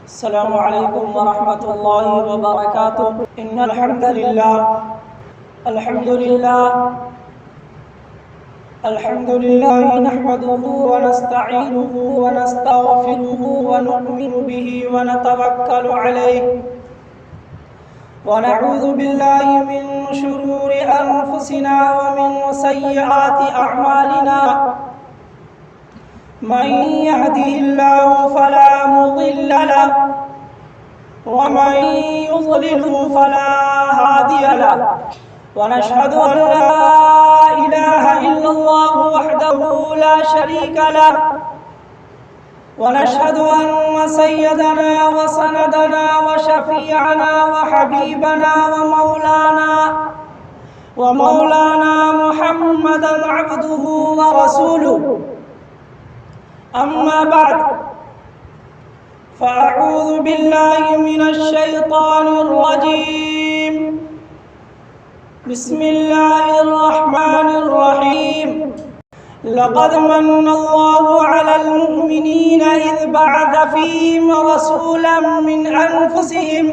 السلام علیکم ورحمۃ اللہ وبرکاتہ۔ ان الحمد للہ نحمده ونستعینه ونستغفره ونؤمن به ونتوکل علیہ ونعوذ باللہ من شرور انفسنا ومن سیئات اعمالنا، من يهده الله فلا مضل له ومن يضلله فلا هادي له، ونشهد أن لا إله إلا الله وحده لا شريك له، ونشهد أن سيدنا وسندنا وشفيعنا وحبيبنا ومولانا محمدا عبده ورسوله، أما بعد فأعوذ بالله من الشيطان الرجيم، بسم الله الرحمن الرحيم، لقد من الله على المؤمنين إذ بعث فيهم رسولا من أنفسهم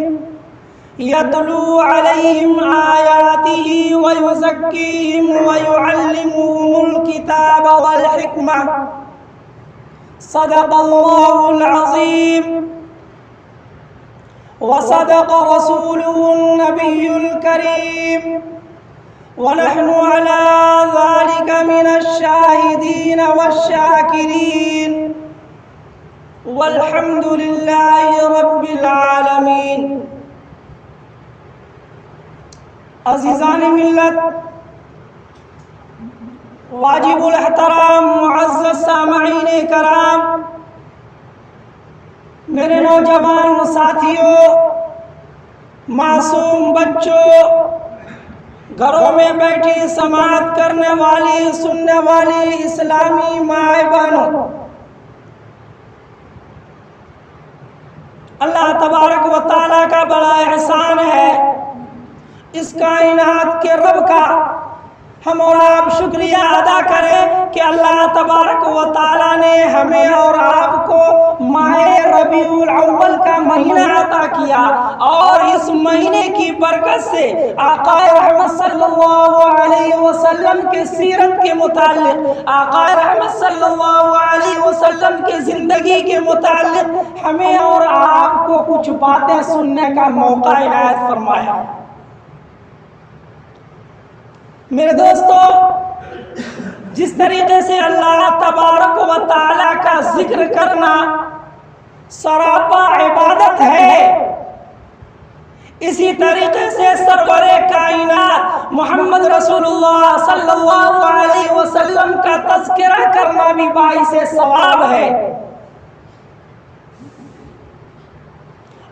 يتلو عليهم آياته ويزكيهم ويعلمهم الكتاب والحكمة، صدق الله العظيم وصدق رسوله النبي الكريم، ونحن على ذلك من الشاهدين والشاكرين، والحمد لله رب العالمين۔ عزیزان ملت، واجب الاحترام معزز سامعین کرام، میرے نوجوان ساتھیوں، معصوم بچوں، گھروں میں بیٹھی سماعت کرنے والی سننے والی اسلامی مائیں بہنوں، اللہ تبارک و تعالیٰ کا بڑا احسان ہے، اس کائنات کے رب کا ہم اور آپ شکریہ ادا کریں کہ اللہ تبارک و تعالیٰ نے ہمیں اور آپ کو ماہ ربیع الاول کا مہینہ عطا کیا، اور اس مہینے کی برکت سے آقا رحمت صلی اللہ علیہ وسلم کے سیرت کے متعلق، آقا رحمت صلی اللہ علیہ وسلم کے زندگی کے متعلق ہمیں اور آپ کو کچھ باتیں سننے کا موقع عنایت فرمایا۔ میرے دوستو، جس طریقے سے اللہ تبارک و تعالیٰ کا ذکر کرنا سراپا عبادت ہے، اسی طریقے سے سرور کائنات محمد رسول اللہ صلی اللہ علیہ وسلم کا تذکرہ کرنا بھی باعث ثواب ہے،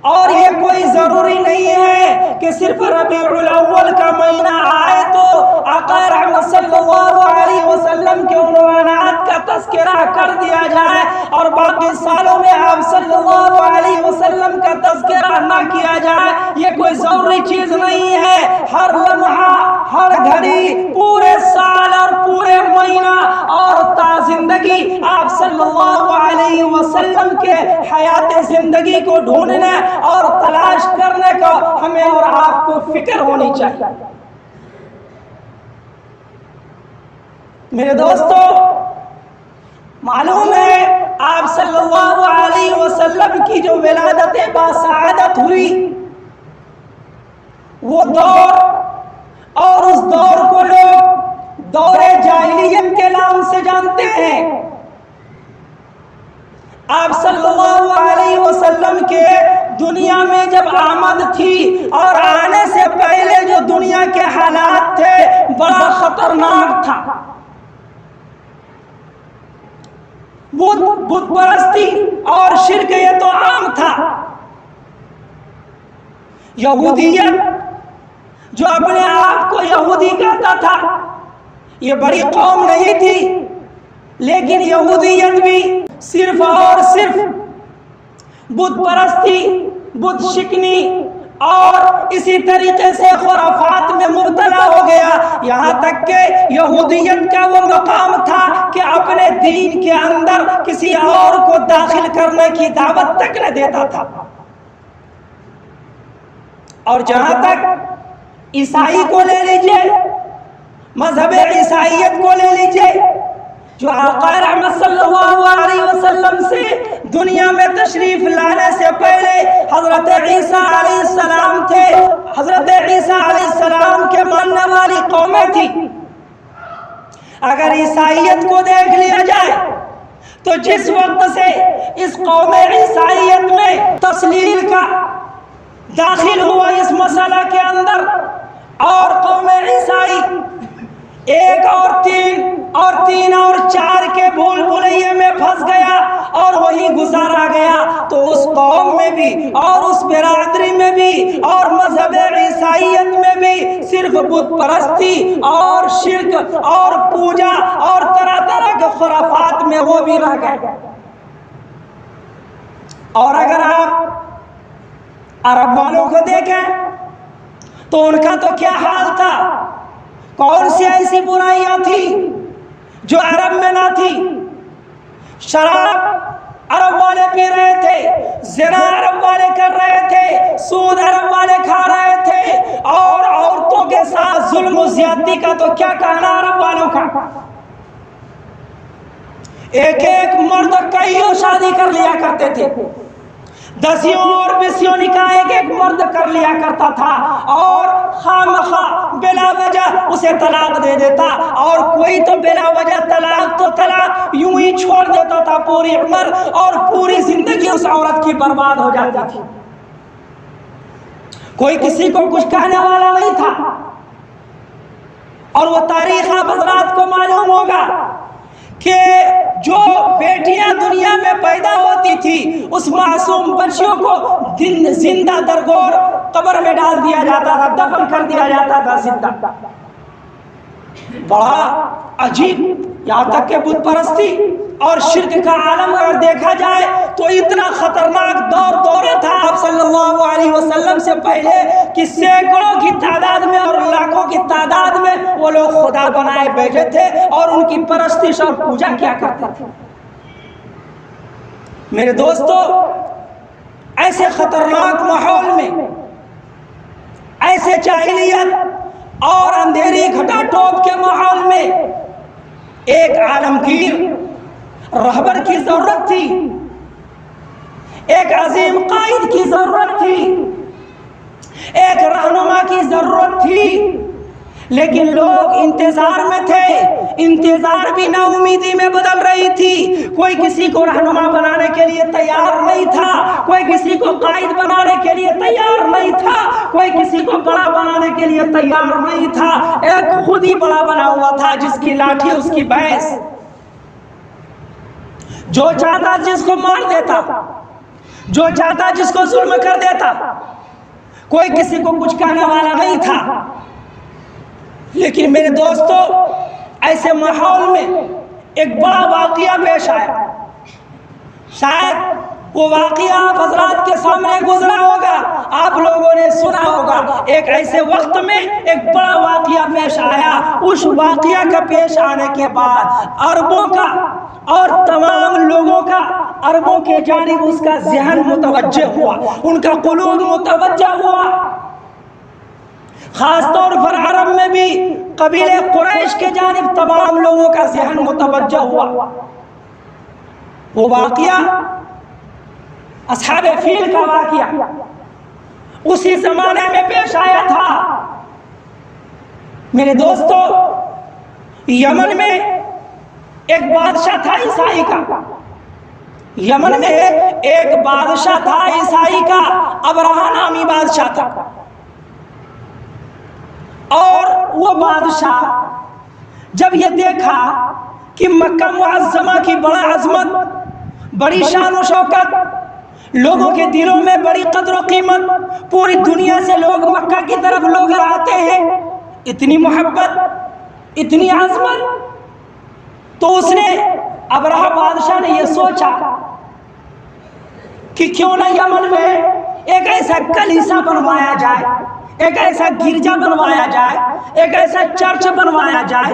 اور یہ کوئی ضروری نہیں ہے کہ صرف ربیع الاول کا مہینہ آئے تو آقا رحمت صلی اللہ علیہ وسلم کے عنوانات کا تذکرہ کر دیا جائے اور باقی سالوں میں آپ صلی اللہ علیہ وسلم کا تذکرہ نہ کیا جائے۔ یہ کوئی ضروری چیز نہیں ہے، ہر لمحہ، ہر گھڑی، پورے سال اور پورے مہینہ اور تا زندگی آپ صلی اللہ علیہ وسلم کے حیات زندگی کو ڈھونڈنے اور تلاش کرنے کا ہمیں اور آپ کو فکر ہونی چاہیے۔ میرے دوستو، معلوم ہے آپ صلی اللہ علیہ وسلم کی جو ولادت باسعادت ہوئی، وہ دور اور اس دور کو لوگ دور جاہلیت کے نام سے جانتے ہیں۔ آپ صلی اللہ علیہ وسلم کے دنیا میں جب آمد تھی اور آنے سے پہلے جو دنیا کے حالات تھے بڑا خطرناک تھا۔ بت پرستی اور شرک یہ تو عام تھا۔ یہودیت، جو اپنے آپ کو یہودی کہتا تھا، یہ بڑی قوم نہیں تھی، لیکن یہودیت بھی صرف اور صرف بت پرستی، بت شکنی اور اسی طریقے سے خرافات میں مبتلا ہو گیا، یہاں تک کہ یہودیت کا وہ مقام تھا کہ اپنے دین کے اندر کسی اور کو داخل کرنے کی دعوت تک نہ دیتا تھا۔ اور جہاں تک عیسائی کو لے لیجئے، مذہب عیسائیت کو لے لیجئے، جو آقا رحمت صلی اللہ علیہ وسلم سے دنیا میں تشریف لانے سے پہلے حضرت عیسیٰ علیہ السلام تھے، حضرت عیسیٰ علیہ السلام کے ماننے والی قومیں تھی۔ اگر عیسائیت کو دیکھ لیا جائے تو جس وقت سے اس قوم عیسائیت میں تسلیل کا داخل ہوا اس مسئلہ کے اندر، اور قوم عیسائی ایک اور تین اور چار کے بھول بھلائیے میں پھنس گیا اور وہی گزارا گیا، تو اس قوم میں بھی اور اس برادری میں بھی اور مذہب عیسائیت میں بھی صرف بت پرستی اور شرک اور پوجا اور طرح طرح کے خرافات میں وہ بھی رہ گئے۔ اور اگر آپ عرب والوں کو دیکھیں تو ان کا تو کیا حال تھا، کون سی ایسی برائیاں تھی جو عرب میں نہ تھی؟ شراب عرب والے پی رہے تھے، زنا عرب والے کر رہے تھے، سود عرب والے کھا رہے تھے، اور عورتوں کے ساتھ ظلم و زیادتی کا تو کیا کہنا عرب والوں کا۔ ایک ایک مرد کئیوں شادی کر لیا کرتے تھے، دسیوں اور بیسیوں نکاح ایک ایک مرد کر لیا کرتا تھا، اور خامخواہ بلا وجہ اسے طلاق دے دیتا، اور کوئی تو بلا وجہ طلاق یوں ہی چھوڑ دیتا تھا پوری عمر، اور پوری زندگی اس عورت کی برباد ہو جاتی تھی۔ کوئی کسی کو کچھ کہنے والا نہیں تھا۔ اور وہ تاریخ آپ حضرات کو معلوم ہوگا کہ جو بیٹیاں دنیا میں پیدا ہوتی تھی اس معصوم بچیوں کو زندہ درگور قبر میں ڈال دیا جاتا تھا، دفن کر دیا جاتا تھا زندہ۔ بڑا عجیب، یہاں تک کہ بت پرستی اور شرک کا عالم اگر دیکھا جائے تو اتنا خطرناک دورہ تھا آپ صلی اللہ علیہ وسلم سے پہلے کہ سینکڑوں کی تعداد میں اور لاکھوں کی تعداد میں وہ لوگ خدا بنائے بیٹھے تھے اور ان کی پرستش اور پوجا کیا کرتے تھے۔ میرے دوستو، ایسے خطرناک ماحول میں، ایسے جاہلیت اور اندھیری گھٹا ٹوپ کے ماحول میں ایک عالمگیر رہبر کی ضرورت تھی، ایک عظیم قائد کی ضرورت تھی، ایک رہنما کی ضرورت تھی، لیکن لوگ انتظار میں تھے۔ انتظار بھی نا امیدی میں بدل رہی تھی۔ کوئی کسی کو رہنما بنانے کے لیے تیار نہیں تھا، کوئی کسی کو قائد بنانے کے لیے تیار نہیں تھا، کوئی کسی کو بڑا بنانے کے لیے تیار نہیں تھا۔ ایک خود ہی بڑا بنا ہوا تھا جس کی لاٹھی اس کی بھینس، جو چاہتا جس کو مار دیتا، جو چاہتا جس کو ظلم کر دیتا، کوئی کسی کو کچھ کہنے والا نہیں تھا۔ لیکن میرے دوستو، ایسے ماحول میں ایک بڑا واقعہ پیش آیا۔ شاید وہ واقعہ آپ حضرات کے سامنے گزرا ہوگا، آپ لوگوں نے سنا ہوگا۔ ایک ایسے وقت میں ایک بڑا واقعہ پیش آیا۔ اس واقعہ کا پیش آنے کے بعد عربوں کا اور تمام لوگوں کا عربوں کے جانب اس کا ذہن متوجہ ہوا، ان کا قلوب متوجہ ہوا۔ خاص طور پر عرب میں بھی قبیلے قریش کے جانب تمام لوگوں کا ذہن متوجہ ہوا۔ وہ واقعہ اصحاب فیل کا واقعہ اسی زمانے میں پیش آیا تھا۔ میرے دوستو، یمن میں ایک بادشاہ تھا عیسائی کا، یمن میں ایک بادشاہ تھا عیسائی کا، ابرہہ نامی بادشاہ تھا۔ اور وہ بادشاہ جب یہ دیکھا کہ مکہ معظمہ کی بڑا عظمت، بڑی شان و شوکت، لوگوں کے دلوں میں بڑی قدر و قیمت، پوری دنیا سے لوگ مکہ کی طرف لوگ آتے ہیں، اتنی محبت، اتنی عظمت، تو اس نے ابرہہ بادشاہ نے یہ سوچا کہ کیوں نہ یمن میں ایک ایسا کلیسا بنوایا جائے، ایک ایسا گرجا بنوایا جائے، ایک ایسا چرچ بنوایا جائے،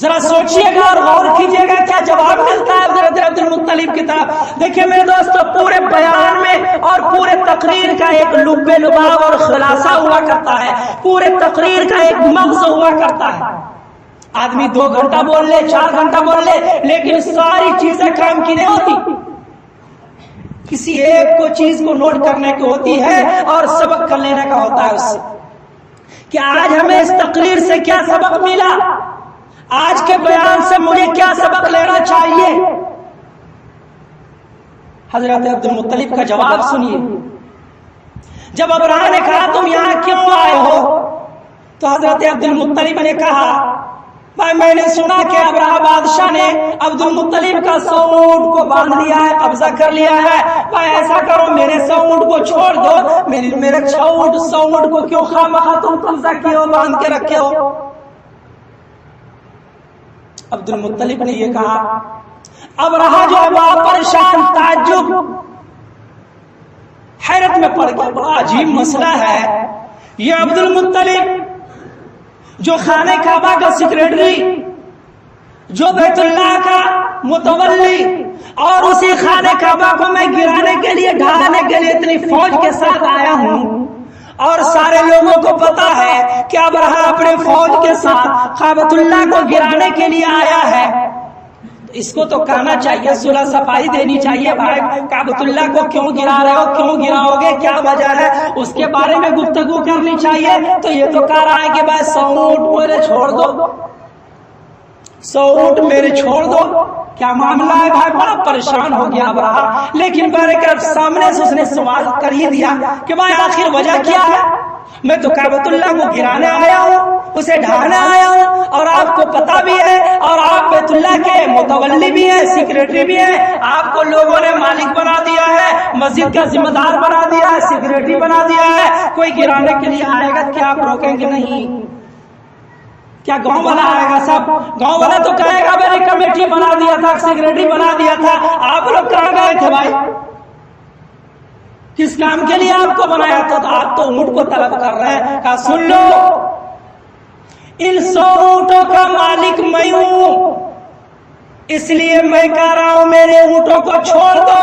ذرا سوچیے گا اور غور کیجیے گا کیا جواب ملتا ہے حضرت عبد المطلب کی طرف. دیکھیں میرے دوستو، پورے بیان میں اور پورے تقریر کا ایک لب لباب اور خلاصہ ہوا کرتا ہے، پورے تقریر کا ایک مغز ہوا کرتا ہے. آدمی 2 گھنٹہ بول لے، 4 گھنٹہ بول لے، لیکن ساری چیزیں کام کی نہیں ہوتی. کسی ایک کو چیز کو نوٹ کرنے کی ہوتی ہے اور سبق کر لینے کا ہوتا ہے اس سے کہ آج ہمیں اس تقریر سے کیا سبق ملا، آج کے بیان سے مجھے کیا سبق لینا چاہیے. حضرت عبد المطلب کا جواب سنیے. جب ابرہہ نے کہا تم یہاں کیوں آئے ہو، تو حضرت عبد المطلب نے کہا بھائی میں نے سنا کہ ابرہہ بادشاہ نے عبد المطلب کا 100 اونٹ کو باندھ لیا ہے، قبضہ کر لیا ہے. بھائی ایسا کرو میرے 100 اونٹ کو چھوڑ دو، میرے 100 اونٹ کو کیوں خواہ تم قبضہ کیے ہو، باندھ کے رکھے ہو. عبد المطلب نے یہ کہا. ابرہہ جو ہے بڑا پریشان، تعجب، حیرت میں پڑ گیا. بڑا عجیب مسئلہ ہے. یہ عبد المطلب جو خانہ کعبہ کا سیکریٹری، جو بیت اللہ کا متولی، اور اسی خانہ کعبہ کو میں گرانے کے لیے، ڈھانے کے لیے اتنی فوج کے ساتھ آیا ہوں، اور سارے لوگوں کو پتا ہے کہ ابرہہ اپنے فوج کے ساتھ کعبۃ اللہ کو گرانے کے لیے آیا ہے. اس کو تو کہنا چاہیے، صلح صفائی دینی چاہیے. بھائی کعبۃ اللہ کو کیوں گرا رہے ہو، کیوں گراؤ گے، کیا وجہ ہے، اس کے بارے میں گفتگو کرنی چاہیے. تو یہ تو کہہ رہا ہے کہ بھائی 100 اونٹ میرے چھوڑ دو، 100 اونٹ میرے چھوڑ دو. کیا معاملہ ہے بھائی؟ بڑا پریشان ہو گیا ابرہہ. لیکن برکت سامنے سے اس نے سوال کر ہی دیا کہ بھائی آخر وجہ کیا ہے. میں تو کعبۃ اللہ کو گرانے آیا ہوں، اسے ڈھانے آیا ہوں، اور آپ کو پتا بھی ہے، اور آپ بیت اللہ کے متولی بھی ہیں، سیکریٹری بھی ہیں. آپ کو لوگوں نے مالک بنا دیا ہے، مسجد کا ذمہ دار بنا دیا ہے، سیکریٹری بنا دیا ہے. کوئی گرانے کے لیے آئے گا کیا آپ روکیں گے؟ نہیں. کیا گاؤں والا آئے گا؟ سب گاؤں والا تو کہے گا میں نے کمیٹی بنا دیا تھا، سیکریٹری بنا دیا تھا. آپ لوگ کہاں گئے تھے بھائی؟ کس کام کے لیے آپ کو بنایا تھا؟ تو آپ تو اونٹ کو طلب کر رہے ہیں. کہا سن لو، ان 100 اونٹوں کا مالک میں ہوں، اس لیے میں کہہ رہا ہوں میرے اونٹوں کو چھوڑ دو.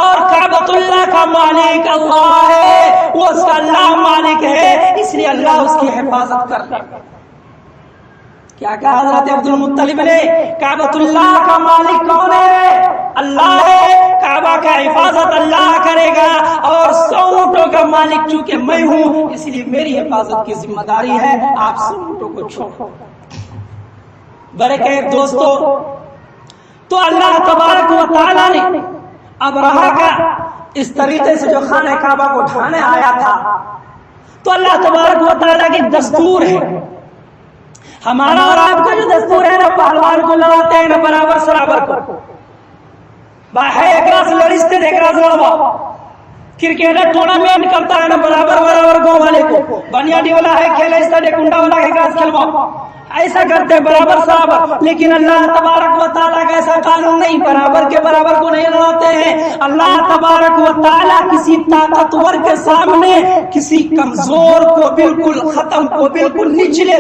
اور کعبۃ اللہ کا مالک اللہ ہے، وہ اس کا اللہ مالک ہے، اس لیے اللہ اس کی حفاظت کرتا ہے. کیا کہا حضرت عبد المطلب نے؟ کعبۃ اللہ کا مالک کون ہے؟ اللہ ہے. کعبہ کا حفاظت اللہ کرے گا، اور 100 اونٹوں کا مالک چونکہ میں ہوں، اس لیے میری حفاظت کی ذمہ داری ہے. آپ 100 اونٹوں کو چھوڑو. برکت دوستو، تو اللہ تبارک و تعالیٰ نے ابرہہ کا اس طریقے سے جو خانہ کعبہ کو ڈھانے آیا تھا، تو اللہ تبارک و تعالیٰ کی دستور ہے. ہمارا اور آپ کا جو دستور ہے نا، پہلوان کو لڑاتے ہیں نا برابر سرابر کو. ایک راس لڑتے ایک راس لڑوا. کرکٹ ٹورنامنٹ کرتا ہے نا برابر برابر گاؤں والے کو. بنیادی والا ہے کھیل ایسا دے، کنڈا والا ایک راس کھیلوا، ایسا کرتے ہیں برابر سرابر. لیکن اللہ تبارک و تعالیٰ کا ایسا قانون نہیں، برابر کے برابر کو نہیں لڑاتے ہیں. اللہ تبارک و تعالیٰ کسی طاقتور کے سامنے کسی کمزور کو بالکل ختم، کو بالکل نچلے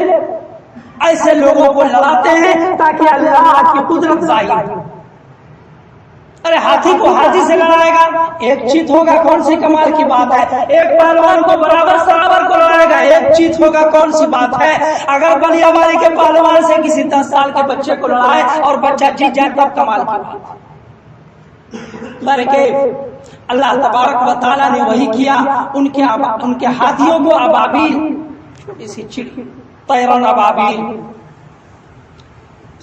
ایسے لوگوں کو لڑاتے ہیں تاکہ اللہ کی قدرت ظاہر ہو. ارے ہاتھی کو ہاتھی سے لڑائے گا، ایک چیت ہوگا، کون سی کمال کی بات ہے. ایک پہلوان کو برابر سرابر کو لڑائے گا، ایک چیت ہوگا، کون سی بات ہے. اگر بلیا والی کے پہلوان سے کسی 10 سال کے بچے کو لڑائے اور بچہ جیت جائے تب کمال کی بات. بلکہ اللہ تبارک و تعالیٰ نے وہی کیا. ان کے ہاتھیوں کو ابابیل، اسی چڑی طیران ابابیل،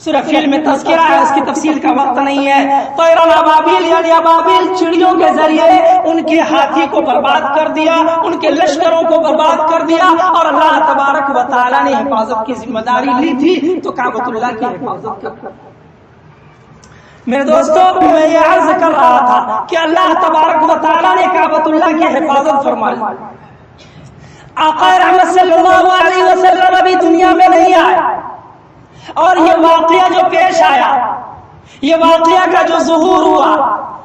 سورہ فیل میں تذکرہ ہے، اس کی تفصیل کا وقت نہیں ہے. طیران ابابیل یعنی ابابیل چڑیوں کے ذریعے ان کے ہاتھی کو برباد کر دیا، ان کے لشکروں کو برباد کر دیا. اور اللہ تبارک و تعالیٰ نے حفاظت کی ذمہ داری لی تھی تو کعبۃ اللہ کی حفاظت کر. میرے دوستو، میں یہ عرض کر رہا تھا کہ اللہ تبارک و تعالیٰ نے کعبۃ اللہ کی حفاظت فرمائی. آقا رحمت صلی اللہ علیہ وسلم ابھی دنیا میں نہیں آیا، اور یہ واقعہ جو پیش آیا، یہ واقعہ کا جو ظہور ہوا،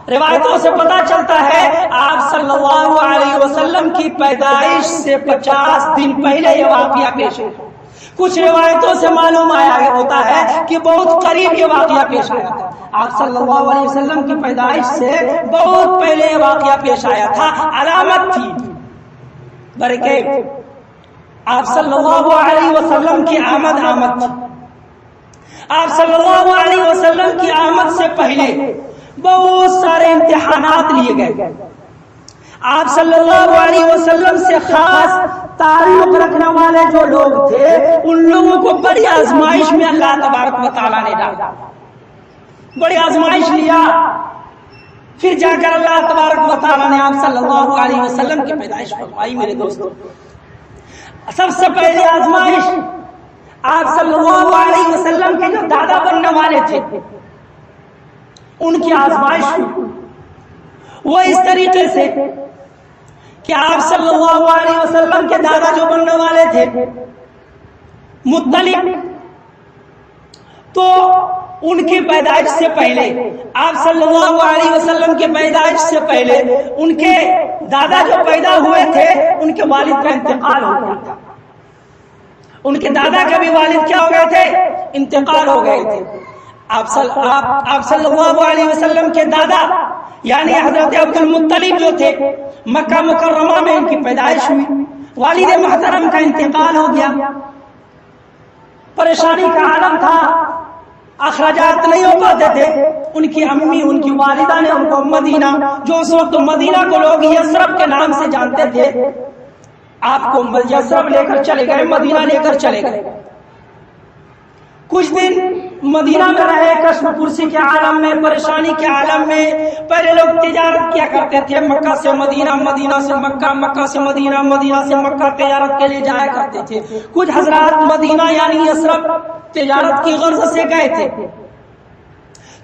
روایتوں سے پتہ چلتا ہے آپ صلی اللہ علیہ وسلم کی پیدائش سے 50 دن پہلے یہ واقعہ پیش ہوا. کچھ روایتوں سے معلوم ہوتا ہے کہ بہت قریب یہ واقعہ پیش آیا تھا. آپ صلی اللہ علیہ وسلم کی پیدائش سے بہت پہلے یہ واقعہ پیش آیا تھا. علامت تھی برکہ آپ صلی اللہ علیہ وسلم کی آمد تھی. آپ صلی اللہ علیہ وسلم کی آمد سے پہلے بہت سارے امتحانات لیے گئے. آپ صلی اللہ علیہ وسلم سے خاص تعلق رکھنے والے جو لوگ تھے ان لوگوں کو بڑی آزمائش میں اللہ تبارک و تعالیٰ نے ڈالا. بڑی آزمائش لیا. پھر جا کر اللہ تبارک و تعالیٰ نے آپ صلی اللہ علیہ وسلم کی پیدائش فرمائی. میرے دوستوں، سب سے پہلی آزمائش آپ صلی اللہ علیہ وسلم کے جو دادا بننے والے تھے ان کی آزمائش ہوئی. وہ اس طریقے سے کہ آپ صلی اللہ علیہ وسلم کے دادا جو بننے والے تھے مطلب، تو ان کی پیدائش سے پہلے آپ صلی اللہ علیہ وسلم کے پیدائش سے پہلے ان کے دادا جو پیدا ہوئے تھے ان کے والد کا انتقال ہو گیا تھا. ان کے دادا کے بھی والد کیا ہو گئے تھے؟ انتقال ہو گئے تھے. آپ صلی اللہ علیہ وسلم کے دادا یعنی حضرت عبد المطلب جو تھے مکہ مکرمہ میں ان کی پیدائش ہوئی. والد محترم کا انتقال ہو گیا. پریشانی کا عالم تھا. اخراجات نہیں ہو پاتے تھے. ان کی امی ان کی والدہ نے ان کو مدینہ، جو اس وقت مدینہ کو لوگ یثرب کے نام سے جانتے تھے، آپ کو یثرب لے کر چلے گئے، مدینہ لے کر چلے گئے. کچھ دن مدینہ میں رہے، کشم پرسی کے عالم میں، پریشانی کے عالم میں. پہلے لوگ تجارت کیا کرتے تھے، مکہ سے مدینہ، مدینہ سے مکہ، مکہ سے مدینہ، مدینہ سے مکہ تجارت کے لیے جایا کرتے تھے. کچھ حضرات مدینہ یعنی یثرب تجارت کی غرض سے گئے تھے.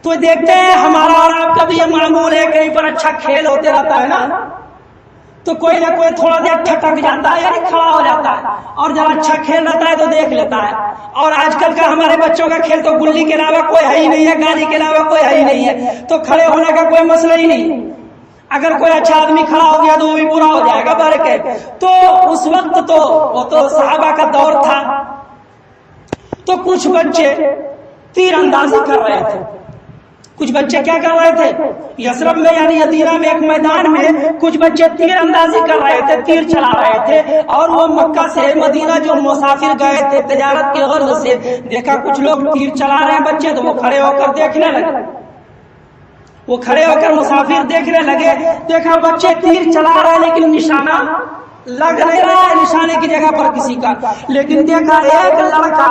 تو دیکھتے ہیں ہمارا اور آپ کا بھی یہ معمول ہے، کہیں پر اچھا کھیل ہوتے رہتا ہے نا، تو کوئی نہ کوئی تھوڑا دیر ٹھٹک جاتا ہے یعنی کھڑا ہو جاتا ہے اور جب اچھا کھیل رہتا ہے تو دیکھ لیتا ہے. اور آج کل کا ہمارے بچوں کا کھیل تو گلی کے علاوہ کوئی ہے ہی نہیں ہے، گالی کے علاوہ کوئی ہے ہی نہیں ہے، تو کھڑے ہونے کا کوئی مسئلہ ہی نہیں. اگر کوئی اچھا آدمی کھڑا ہو گیا تو وہ بھی برا ہو جائے گا برکے. تو اس وقت تو وہ تو صحابہ کا دور تھا. تو کچھ بچے تیر اندازی کر رہے تھے. کچھ بچے کیا کر رہے تھے؟ یثرب میں یعنی یتیرہ میں ایک میدان میں کچھ بچے تیر اندازی کر رہے تھے، تیر چلا رہے تھے. اور وہ مکہ سے مدینہ جو مسافر گئے تھے تجارت کے غرض سے، دیکھا کچھ لوگ تیر چلا رہے ہیں بچے، تو وہ کھڑے ہو کر دیکھنے لگے. وہ کھڑے ہو کر مسافر دیکھنے لگے. دیکھا بچے تیر چلا رہے ہیں لیکن نشانہ لگ نہیں رہا ہے نشانے کی جگہ پر کسی کا. لیکن دیکھا ایک لڑکا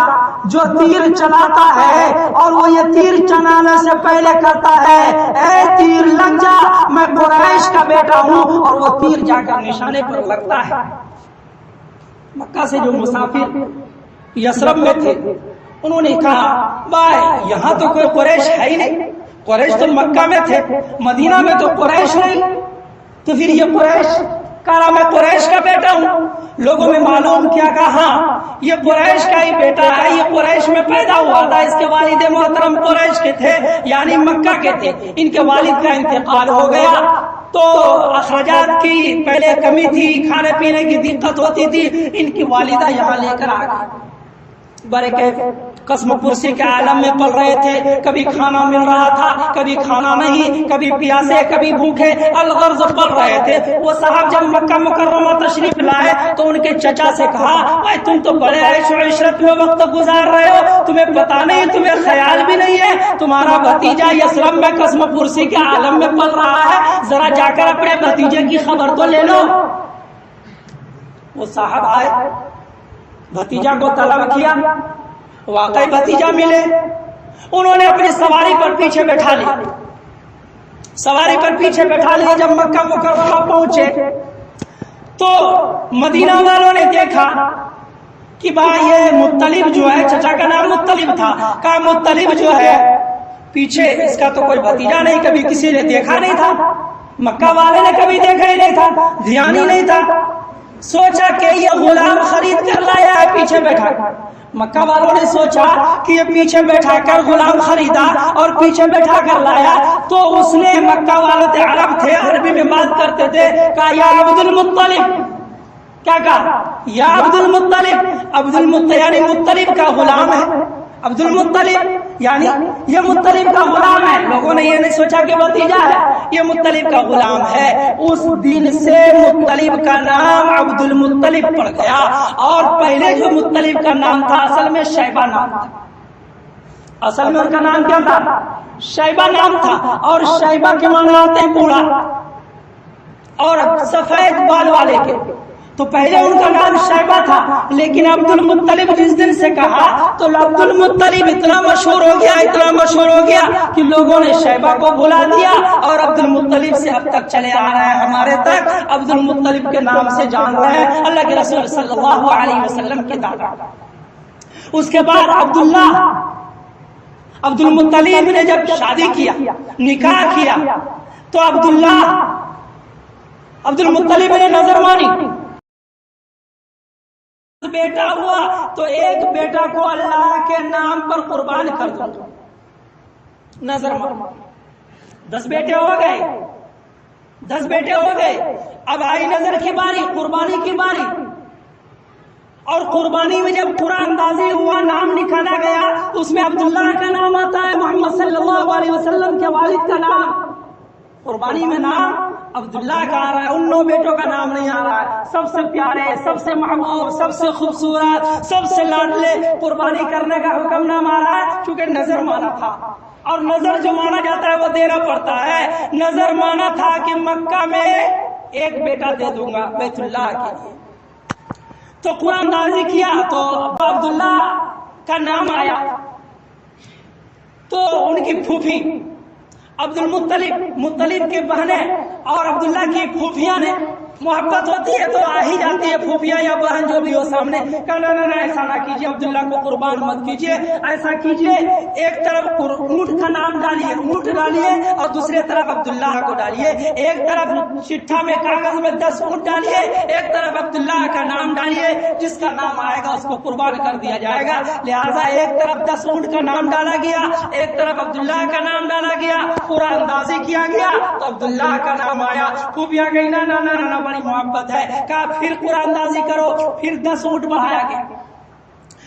جو تیر چلاتا ہے اور وہ یہ تیر چلانے سے پہلے کرتا ہے، اے تیر لگ جا، میں قریش کا بیٹا ہوں، اور وہ تیر جا کر نشانے پر لگتا ہے. مکہ سے جو مسافر یثرب میں تھے انہوں نے کہا بھائی یہاں تو کوئی قریش ہے ہی نہیں، قریش تو مکہ میں تھے، مدینہ میں تو قریش نہیں، تو پھر یہ قریش کہا میں قریش کا بیٹا ہوں. لوگوں میں معلوم کیا کہ ہاں یہ قریش کا ہی بیٹا ہے، یہ قریش میں پیدا ہوا تھا، اس کے والد محترم قریش کے تھے یعنی مکہ کے تھے. ان کے والد کا انتقال ہو گیا تو اخراجات کی پہلے کمی تھی، کھانے پینے کی دقت ہوتی تھی. ان کی والدہ یہاں لے کر آ گئی. برکے قسم پرسی کے عالم میں پل رہے تھے. کبھی کھانا مل رہا تھا، کبھی کھانا نہیں، کبھی پیاسے، کبھی بھوکے، الغرض پل رہے تھے. وہ صاحب جب مکہ مکرمہ تشریف لائے تو ان کے چچا سے کہا بھائی تم تو بڑے عیش و عشرت میں وقت گزار رہے ہو، تمہیں پتا نہیں، تمہیں خیال بھی نہیں ہے تمہارا بھتیجا یثرب میں قسم پرسی کے عالم میں پل رہا ہے، ذرا جا کر اپنے بھتیجے کی خبر تو لے لو. وہ صاحب آئے، بھتیجا کو طلب کیا، واقعی بھتیجا ملے. انہوں نے اپنی سواری پر پیچھے بیٹھا لیا. سواری پر پیچھے بیٹھا لیا. جب مکہ مکرمہ پہنچے تو مدینہ والوں نے دیکھا کہ بھائی یہ مطلب جو ہے، چچا کا نام مطلب تھا، کہا مطلب جو ہے پیچھے اس کا تو کوئی بھتیجا نہیں، کبھی کسی نے دیکھا نہیں تھا، مکہ والے نے کبھی دیکھا ہی نہیں تھا، دھیان ہی نہیں تھا. سوچا کہ یہ غلام خرید کر لایا ہے پیچھے بیٹھا. مکہ والوں نے سوچا کہ یہ پیچھے بیٹھا کر غلام خریدا اور پیچھے بیٹھا کر لایا. تو اس نے، مکہ والے عرب تھے، عربی میں بات کرتے تھے، کہا یا عبد المطلب، کیا کہا؟ یا عبد المطلب، عبد المطلب یعنی مطلب کا غلام ہے، عبد المطلب یعنی یہ مطلب کا غلام ہے. لوگوں نے یہ نہیں سوچا کہ بھتیجا ہے، یہ مطلب کا غلام ہے. اس دن سے مطلب کا نام عبد المطلب پڑ گیا. اور پہلے جو مطلب کا نام تھا اصل میں شیبہ نام تھا. اصل میں ان کا نام کیا تھا؟ شیبہ نام تھا. اور شیبہ کے معنی آتے ہیں بوڑھا اور سفید بال والے کے. تو پہلے ان کا نام شیبہ تھا، لیکن عبد المطلب جس دن سے کہا تو عبد المطلب اتنا مشہور ہو گیا، اتنا مشہور ہو گیا کہ لوگوں نے شیبہ کو بھلا دیا اور عبد المطلب سے اب تک چلے آ رہے ہیں. ہمارے تک عبد المطلب کے نام سے جان رہے ہیں اللہ کے رسول صلی اللہ علیہ وسلم کے دادا. اس کے بعد عبد المطلب نے جب شادی کیا، نکاح کیا، تو عبد المطلب نے نظر مانی. بیٹا ہوا تو ایک بیٹا کو اللہ کے نام پر قربان کر دوں. نظر مان. 10 بیٹے ہو گئے، 10 بیٹے ہو گئے. اب آئی نظر کی باری، قربانی کی باری. اور قربانی میں جب پورا اندازی ہوا، نام نکالا گیا، اس میں عبداللہ کا نام آتا ہے، محمد صلی اللہ علیہ وسلم کے والد کا نام. قربانی میں نام عبداللہ کا آ رہا ہے، ان 9 بیٹوں کا نام نہیں آ رہا ہے. سب سے پیارے، سب سے محبوب، سب سے خوبصورت، سب سے لاڈلے قربانی کرنے کا حکم نام آ رہا ہے، چونکہ نظر مانا تھا. اور نظر جو مانا جاتا ہے وہ دینا پڑتا ہے. نظر مانا تھا کہ مکہ میں ایک بیٹا دے دوں گا بیت اللہ کے لیے. تو قرآن نازل کیا تو عبداللہ کا نام آیا. تو ان کی پھوپھی عبد المطلب کے بہنیں اور عبداللہ کی پھوپھیاں نے، محبت ہوتی ہے تو آ ہی جاتی ہے پھوپھیاں یا بہن جو بھی ہو سامنے، کہ نہ ایسا نہ کیجیے، عبداللہ کو قربان مت کیجیے، ایسا کیجیے ایک طرف اونٹ کا نام ڈالیے، اونٹ ڈالیے، اور دوسرے طرف عبداللہ کو ڈالیے. ایک طرف چٹھا میں کاغذ میں 10 اونٹ ڈالیے، ایک طرف عبداللہ کا نام ڈالیے، جس کا نام آئے گا اس کو قربان کر دیا جائے گا. لہٰذا ایک طرف 10 اونٹ کا نام ڈالا گیا، ایک طرف عبداللہ کا نام ڈالا گیا. پورا اندازی کیا گیا تو عبداللہ کا نام آیا. خوبیاں گئی نہ بڑی محبت ہے، کہا پھر قرآن اندازی کرو، پھر 10 اونٹ بڑھایا گیا.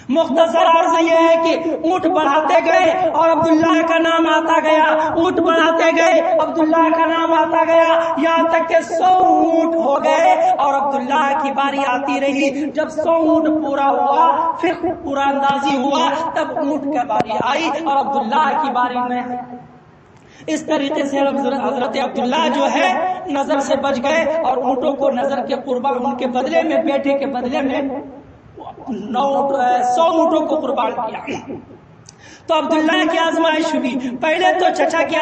مختصر عرض یہ ہے کہ اونٹ بڑھاتے گئے اور عبداللہ کا نام آتا گیا، اونٹ بڑھاتے گئے، عبداللہ کا نام آتا گیا، یہاں تک کہ 100 اونٹ ہو گئے اور عبداللہ کی باری آتی رہی. جب 100 اونٹ پورا ہوا، پھر پورا اندازی ہوا، تب اونٹ کی باری آئی اور عبداللہ کی باری میں. اس طریقے سے حضرت عبداللہ جو ہے نظر سے بچ گئے اور اونٹوں کو نظر کے قربان، ان کے بدلے میں، بیٹے کے بدلے میں 100 اونٹوں کو قربان کیا. تو عبداللہ کی آزمائش ہوئی. پہلے تو چچا کی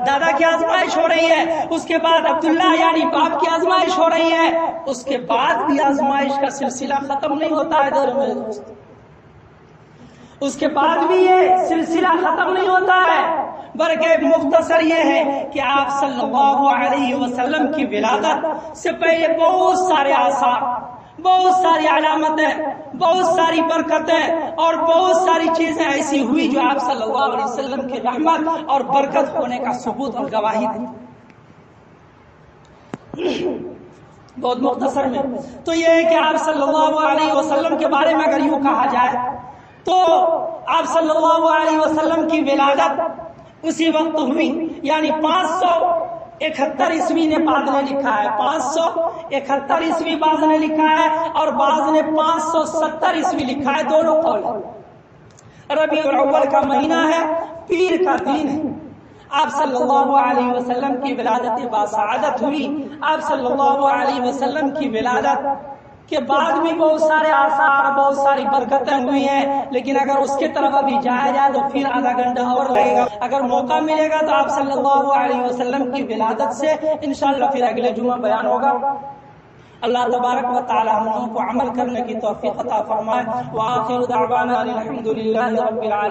دادا کی آزمائش ہو رہی ہے، اس کے بعد عبداللہ یعنی باپ کی آزمائش ہو رہی ہے. اس کے بعد بھی آزمائش کا سلسلہ ختم نہیں ہوتا ہے دور میں. اس کے بعد بھی یہ سلسلہ ختم نہیں ہوتا ہے، بلکہ مختصر یہ ہے کہ آپ صلی اللہ علیہ وسلم کی ولادت سے پہلے بہت سارے آثار، بہت ساری علامتیں، بہت ساری برکتیں اور بہت ساری چیزیں ایسی ہوئی جو آپ صلی اللہ علیہ وسلم کی رحمت اور برکت ہونے کا ثبوت اور گواہی دی. بہت مختصر میں تو یہ ہے کہ آپ صلی اللہ علیہ وسلم کے بارے میں اگر یوں کہا جائے تو آپ صلی اللہ علیہ وسلم کی ولادت اسی وقت ہوئی، یعنی 571 عیسوی نے بعض نے لکھا ہے، 571 عیسوی بعض نے لکھا ہے اور بعض نے 570 عیسوی لکھا ہے. دونوں قول. ربیع الاول کا مہینہ ہے، پیر کا دن ہے. آپ صلی اللہ علیہ وسلم کی ولادت باسعادت ہوئی. آپ صلی اللہ علیہ وسلم کی ولادت کے بعد بھی بہت سارے آثار، بہت ساری برکتیں ہوئی ہیں، لیکن اگر اس کے طرف ابھی جایا جائے تو پھر آدھا گھنٹہ اور لگے گا. اگر موقع ملے گا تو آپ صلی اللہ علیہ وسلم کی ولادت سے انشاءاللہ پھر اگلے جمعہ بیان ہوگا. اللہ تبارک و تعالی ہم لوگوں کو عمل کرنے کی توفیق عطا فرمائے. وآخر دعوانا الحمد للہ رب العالمین.